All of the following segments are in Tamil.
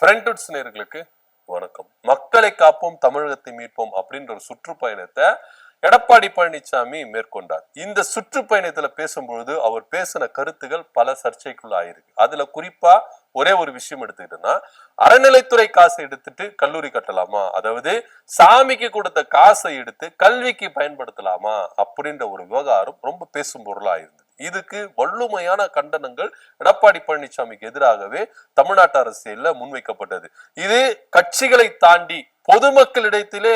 ஃப்ரெண்ட்வுட்ஸ் நேயர்களுக்கு வணக்கம். மக்களை காப்போம் தமிழகத்தை மீட்போம் அப்படின்ற ஒரு சுற்றுப்பயணத்தை எடப்பாடி பழனிசாமி மேற்கொண்டார். இந்த சுற்றுப்பயணத்துல பேசும்பொழுது அவர் பேசின கருத்துகள் பல சர்ச்சைக்குள்ள ஆயிருக்கு. அதுல குறிப்பா ஒரே ஒரு விஷயம் எடுத்துக்கிட்டோம்னா, அறநிலைத்துறை காசை எடுத்துட்டு கல்லூரி கட்டலாமா, அதாவது சாமிக்கு கொடுத்த காசை எடுத்து கல்விக்கு பயன்படுத்தலாமா அப்படின்ற ஒரு விவகாரம் ரொம்ப பேசும் பொருளா இருந்தது. இதுக்கு வள்ளுமையான கண்டனங்கள் எடப்பாடி பழனிசாமிக்கு எதிராகவே தமிழ்நாட்டு அரசியல்ல முன்வைக்கப்பட்டது. இது கட்சிகளை தாண்டி பொதுமக்களிடத்திலே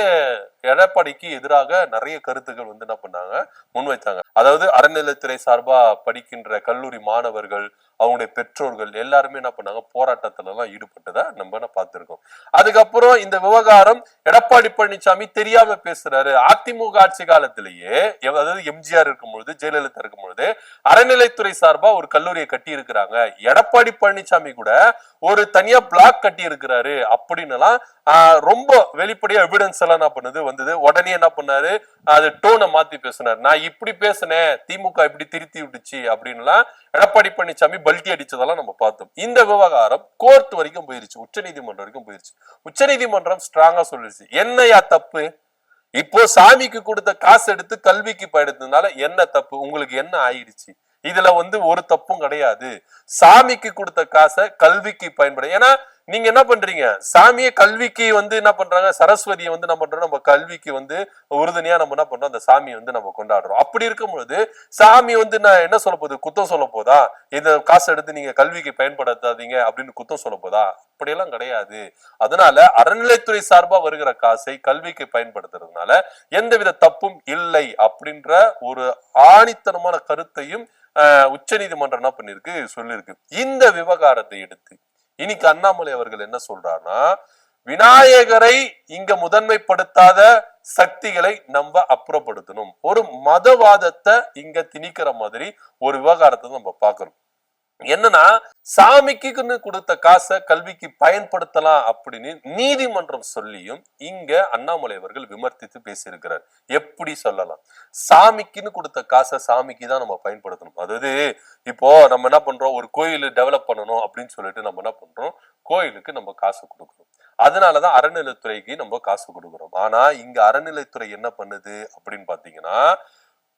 எடப்பாடிக்கு எதிராக நிறைய கருத்துக்கள் என்ன பண்ணாங்க, முன்வைத்தாங்க. அதாவது அறநிலைத்துறை சார்பா படிக்கின்ற கல்லூரி மாணவர்கள், அவங்களுடைய பெற்றோர்கள் எல்லாருமே என்ன பண்ணாங்க, போராட்டத்துல எல்லாம் ஈடுபட்டதை நம்ம பார்த்திருக்கோம். அதுக்கப்புறம் இந்த விவகாரம் எடப்பாடி பழனிசாமி தெரியாம பேசுறாரு. அதிமுக ஆட்சி காலத்திலேயே, அதாவது எம்ஜிஆர் இருக்கும் பொழுது, ஜெயலலிதா இருக்கும் பொழுது அறநிலைத்துறை சார்பா ஒரு கல்லூரியை கட்டி இருக்கிறாங்க. எடப்பாடி பழனிசாமி கூட ஒரு தனியா பிளாக் கட்டி இருக்கிறாரு அப்படின்னு எல்லாம் ரொம்ப வெளிப்படையா எவிடன்ஸ் எல்லாம் என்ன பண்ணுது வந்தது. உடனே என்ன பண்ணாரு, அது டோனை மாத்தி பேசினார். நான் இப்படி பேசினேன், திமுக இப்படி திருத்தி விட்டுச்சு அப்படின்னு எடப்பாடி பழனிசாமி பல்டி அடிச்சதெல்லாம் நம்ம பார்த்தோம். இந்த விவகாரம் கோர்ட் வரைக்கும் போயிருச்சு, உச்ச நீதிமன்றம் வரைக்கும் போயிருச்சு. உச்ச நீதிமன்றம் ஸ்ட்ராங்கா சொல்லிருச்சு, என்னையா தப்பு, இப்போ சாமிக்கு கொடுத்த காசு எடுத்து கல்விக்கு பயன்படுத்தினால என்ன தப்பு, உங்களுக்கு என்ன ஆயிடுச்சு, இதுல ஒரு தப்பும் கிடையாது. சாமிக்கு கொடுத்த காசை கல்விக்கு பயன்பட, ஏன்னா நீங்க என்ன பண்றீங்க, சாமியை கல்விக்கு என்ன பண்றாங்க, சரஸ்வதியை என்ன பண்றோம், நம்ம கல்விக்கு உறுதுணையா நம்ம என்ன பண்றோம், அந்த சாமியை நம்ம கொண்டாடுறோம். அப்படி இருக்கும் பொழுது சாமி நான் என்ன சொல்ல போகுது, குத்தம் சொல்ல போதா, இந்த காசு எடுத்து நீங்க கல்விக்கு பயன்படுத்தாதீங்க அப்படின்னு குத்தம் சொல்ல போதா? அப்படியெல்லாம் கிடையாது. அதனால அறநிலைத்துறை சார்பா வருகிற காசை கல்விக்கு பயன்படுத்துறதுனால எந்தவித தப்பும் இல்லை அப்படின்ற ஒரு ஆணித்தனமான கருத்தையும் உச்ச நீதிமன்றம் என்ன பண்ணிருக்கு, சொல்லிருக்கு. இந்த விவகாரத்தை எடுத்து இன்னைக்கு அண்ணாமலை அவர்கள் என்ன சொல்றாருன்னா, விநாயகரை இங்க முதன்மைப்படுத்தாத சக்திகளை நம்ம அப்புறப்படுத்தணும், ஒரு மதவாதத்தை இங்க திணிக்கிற மாதிரி ஒரு விவகாரத்தை நம்ம பார்க்கணும். என்னன்னா, சாமிக்குன்னு கொடுத்த காசை கல்விக்கு பயன்படுத்தலாம் அப்படின்னு நீதிமன்றம் சொல்லியும் இங்க அண்ணாமலை அவர்கள் விமர்சித்து பேசியிருக்கிறார். எப்படி சொல்லலாம், சாமிக்குன்னு கொடுத்த காசை சாமிக்கு தான் நம்ம பயன்படுத்தணும். அதாவது இப்போ நம்ம என்ன பண்றோம், ஒரு கோயில் டெவலப் பண்ணணும் அப்படின்னு சொல்லிட்டு நம்ம என்ன பண்றோம், கோயிலுக்கு நம்ம காசு கொடுக்கணும். அதனாலதான் அறநிலைத்துறைக்கு நம்ம காசு கொடுக்கிறோம். ஆனா இங்க அறநிலைத்துறை என்ன பண்ணுது அப்படின்னு பாத்தீங்கன்னா,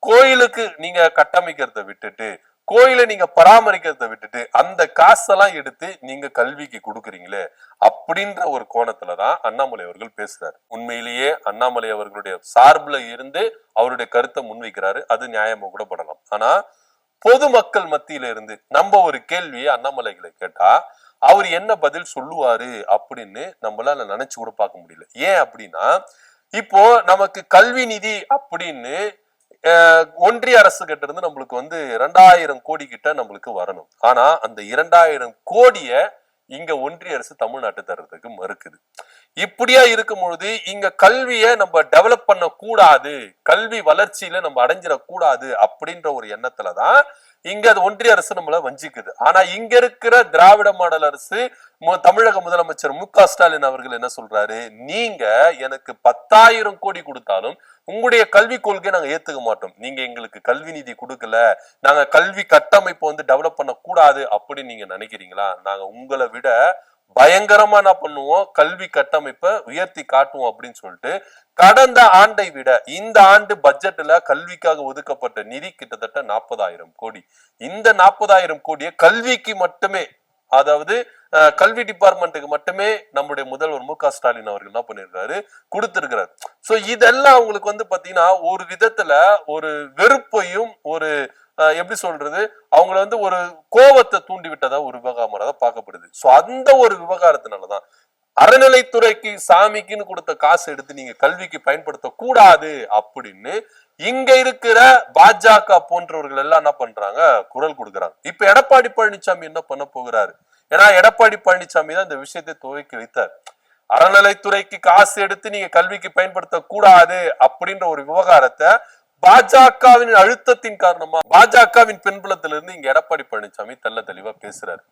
கோயிலுக்கு நீங்க கட்டமைக்கிறத விட்டுட்டு, கோயிலை நீங்க பராமரிக்கிறத விட்டுட்டு அந்த காசெல்லாம் எடுத்து நீங்க கல்விக்கு கொடுக்குறீங்களே அப்படின்ற ஒரு கோணத்துலதான் அண்ணாமலை அவர்கள் பேசுறாரு. உண்மையிலேயே அண்ணாமலை அவர்களுடைய சார்புல இருந்து அவருடைய கருத்தை முன்வைக்கிறாரு, அது நியாயமா கூட படலாம். ஆனா பொதுமக்கள் மத்தியில இருந்து நம்ம ஒரு கேள்வியை அண்ணாமலைகளை கேட்டா அவர் என்ன பதில் சொல்லுவாரு அப்படின்னு நம்மளால நினைச்சு கூட பார்க்க முடியல. ஏன் அப்படின்னா, இப்போ நமக்கு கல்வி நிதி அப்படின்னு ஒன்றிய அரசு கிட்ட இருந்து நம்மளுக்கு 2000 கோடி கிட்ட நம்மளுக்கு வரணும். ஆனா அந்த 2000 கோடிய இங்க ஒன்றிய அரசு தமிழ்நாட்டு தர்றதுக்கு மறுக்குது. இப்படியா இருக்கும் பொழுது இங்க கல்வியை நம்ம டெவலப் பண்ண கூடாது, கல்வி வளர்ச்சியில நம்ம அடைஞ்சிடக்கூடாது அப்படின்ற ஒரு எண்ணத்துலதான் இங்க அது ஒன்றிய அரசு நம்மள வஞ்சிக்குது. ஆனா இங்க இருக்கிற திராவிட மாடல் அரசு, தமிழக முதலமைச்சர் மு.க. ஸ்டாலின் அவர்கள் என்ன சொல்றாரு, நீங்க எனக்கு 10,000 கோடி கொடுத்தாலும் உங்களுடைய கல்வி கொள்கையை நாங்க ஏத்துக்க மாட்டோம். நீங்க எங்களுக்கு கல்வி நிதி கொடுக்கல, நாங்க கல்வி கட்டமைப்பை டெவலப் பண்ண கூடாது அப்படின்னு நீங்க நினைக்கிறீங்களா? நாங்க உங்களை விட பயங்கரமா என்ன பண்ணுவோம், கல்வி கட்டமைப்பை உயர்த்தி காட்டுவோம் அப்படின்னு சொல்லிட்டு கடந்த ஆண்டை விட இந்த ஆண்டு பட்ஜெட்ல கல்விக்காக ஒதுக்கப்பட்ட நிதி கிட்டத்தட்ட 40,000 கோடி. இந்த 40,000 கோடியை கல்விக்கு மட்டுமே, அதாவது கல்வி டிபார்ட்மெண்ட்டுக்கு மட்டுமே நம்முடைய முதல்வர் மு.க. ஸ்டாலின் அவர்கள் என்ன பண்ணிருக்காரு, கொடுத்திருக்கிறார். சோ இதெல்லாம் அவங்களுக்கு பாத்தீங்கன்னா ஒரு விதத்துல ஒரு வெறுப்பையும் ஒரு எப்படி சொல்றது, அவங்கள ஒரு கோபத்தை தூண்டி விட்டதா ஒரு விவகாரமாக பார்க்கப்படுது. சோ அந்த ஒரு விவகாரத்தினாலதான் அறநிலைத்துறைக்கு சாமிக்குன்னு கொடுத்த காசு எடுத்து நீங்க கல்விக்கு பயன்படுத்த கூடாது அப்படின்னு இங்க இருக்கிற பாஜக போன்றவர்கள் எல்லாம் என்ன பண்றாங்க, குரல் கொடுக்குறாங்க. இப்ப எடப்பாடி பழனிசாமி என்ன பண்ண போகிறாரு, ஏன்னா எடப்பாடி பழனிசாமி தான் இந்த விஷயத்தை துவக்கி வைத்தார். அறநிலைத்துறைக்கு காசு எடுத்து நீங்க கல்விக்கு பயன்படுத்த கூடாது அப்படின்ற ஒரு விவகாரத்தை பாஜகவின் அழுத்தத்தின் காரணமா, பாஜகவின் பின்புலத்திலிருந்து இங்க எடப்பாடி பழனிசாமி தெல்ல தெளிவா பேசுறாரு.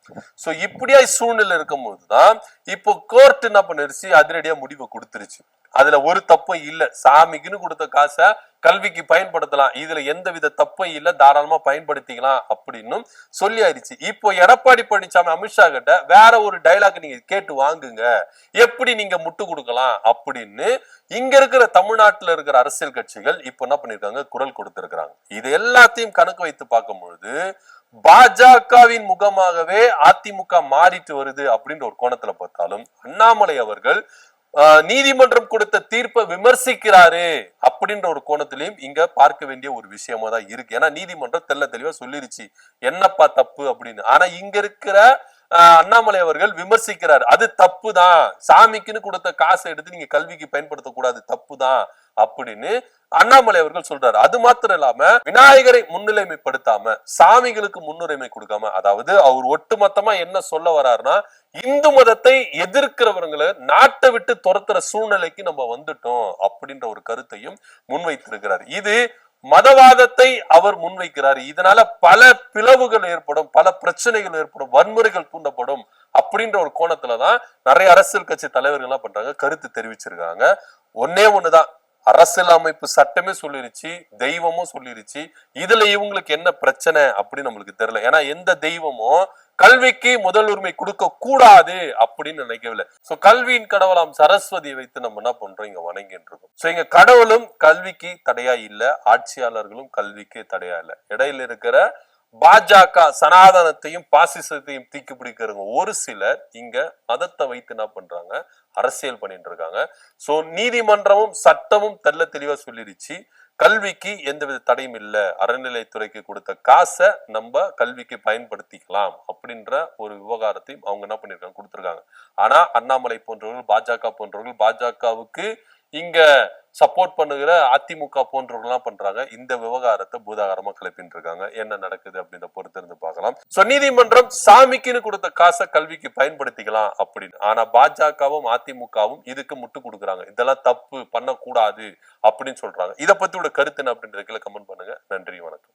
சோ இப்படியா சூழ்நிலை இருக்கும் போதுதான் இப்போ கோர்ட் என்ன பண்ணிருச்சு, அதிரடியா முடிவை கொடுத்துருச்சு. அதுல ஒரு தப்பும் இல்ல. சாமிக்குன்னு கொடுத்த காசை கல்விக்கு பயன்படுத்தலாம், இதுல எந்த வித தப்பும் இல்ல, தாராளமா பயன்படுத்திக்கலாம் அப்படின்னு சொல்லி ஆயிடுச்சு. இப்போ எடப்பாடி பழனிசாமி அமித்ஷா கிட்ட வேற ஒரு டைலாக் நீங்க கேட்டு வாங்குங்க, எப்படி நீங்க முட்டு கொடுக்கலாம் அப்படின்னு இங்க இருக்கிற தமிழ்நாட்டுல இருக்கிற அரசியல் கட்சிகள் இப்ப என்ன பண்ணிருக்காங்க, குரல் கொடுத்திருக்கிறாங்க. இது எல்லாத்தையும் கணக்கு வைத்து பார்க்கும் பொழுது பாஜகவின் முகமாகவே அதிமுக மாறிட்டு வருது அப்படின்ற ஒரு கோணத்துல பார்த்தாலும், அண்ணாமலை அவர்கள் நீதிமன்றம் கொடுத்த தீர்ப்பை விமர்சிக்கிறாரு அப்படின்ற ஒரு கோணத்திலையும் இங்க பார்க்க வேண்டிய ஒரு விஷயமா தான் இருக்கு. ஏன்னா நீதிமன்றம் தெல்ல தெளிவா சொல்லிருச்சு என்னப்பா தப்பு அப்படின்னு. ஆனா இங்க இருக்கிற அண்ணாமலை அவர்கள் விமர்சிக்கிறார், அது தப்பு தான், சாமிக்குன்னு கொடுத்த காசை எடுத்து நீங்க கல்விக்கு பயன்படுத்தக்கூடாது, தப்பு தான் அப்படின்னு அண்ணாமலை அவர்கள் சொல்றாரு. அது மாத்திரம் இல்லாம விநாயகரை முன்னிலைமைப்படுத்தாம சாமிகளுக்கு முன்னுரிமை கொடுக்காம, அதாவது அவர் ஒட்டுமொத்தமா என்ன சொல்ல வர்றாருன்னா, இந்து மதத்தை எதிர்க்கிறவங்களை நாட்டை விட்டு துரத்துற சூழ்நிலைக்கு நம்ம வந்துட்டோம் அப்படின்ற ஒரு கருத்தையும் முன்வைத்திருக்கிறார். இது மதவாதத்தை அவர் முன்வைக்கிறார். இதனால பல பிளவுகள் ஏற்படும், பல பிரச்சனைகள் ஏற்படும், வன்முறைகள் தூண்டப்படும் அப்படின்ற ஒரு கோணத்துலதான் நிறைய அரசியல் கட்சி தலைவர்கள் என்ன பண்றாங்க, கருத்து தெரிவிச்சிருக்காங்க. ஒன்னே ஒண்ணுதான், அரசியல் அமைப்பு சட்டமே சொல்லிருச்சு, தெய்வமும் சொல்லிருச்சு, இதுல இவங்களுக்கு என்ன பிரச்சனை அப்படின்னு நம்மளுக்கு தெரியல. ஏன்னா எந்த தெய்வமும் கல்விக்கு முதல் உரிமை கொடுக்க கூடாது அப்படின்னு நினைக்கவில்லை. சோ கல்வியின் கடவுளாம் சரஸ்வதியை வைத்து நம்ம என்ன பண்றோம், இங்க வணங்கிட்டு இருக்கோம். சோ இங்க கடவுளும் கல்விக்கு தடையா இல்ல, ஆட்சியாளர்களும் கல்விக்கு தடையா இல்ல. இடையில இருக்கிற பாஜக சனாதனத்தையும் பாசிசத்தையும் தீக்கி பிடிக்கிறவங்க ஒரு சிலர் இங்க மதத்தை வைத்து என்ன பண்றாங்க, அரசியல் பண்ணிட்டு இருக்காங்க. சோ நீதிமன்றமும் சட்டமும் தெல்ல தெளிவா சொல்லிருச்சு, கல்விக்கு எந்தவித தடையும் இல்ல, அறநிலைத்துறைக்கு கொடுத்த காசை நம்ம கல்விக்கு பயன்படுத்திக்கலாம் அப்படின்ற ஒரு விவகாரத்தையும் அவங்க என்ன பண்ணிருக்காங்க, கொடுத்திருக்காங்க. ஆனா அண்ணாமலை போன்றவர்கள், பாஜக போன்றவர்கள், பாஜகவுக்கு இங்க சப்போர்ட் பண்ணுகிற அதிமுக போன்றவர்கள் என்ன பண்றாங்க, இந்த விவகாரத்தை பூதாகரமா கிளப்பிட்டு இருக்காங்க. என்ன நடக்குது அப்படின்ற பொறுத்து இருந்து பார்க்கலாம். சோ நீதிமன்றம் சாமிக்குன்னு கொடுத்த காசை கல்விக்கு பயன்படுத்திக்கலாம் அப்படின்னு, ஆனா பாஜகவும் அதிமுகவும் இதுக்கு முட்டு கொடுக்குறாங்க, இதெல்லாம் தப்பு, பண்ணக்கூடாது அப்படின்னு சொல்றாங்க. இதை பத்தியோட கருத்து என்ன அப்படின்றதுல கமெண்ட் பண்ணுங்க. நன்றி, வணக்கம்.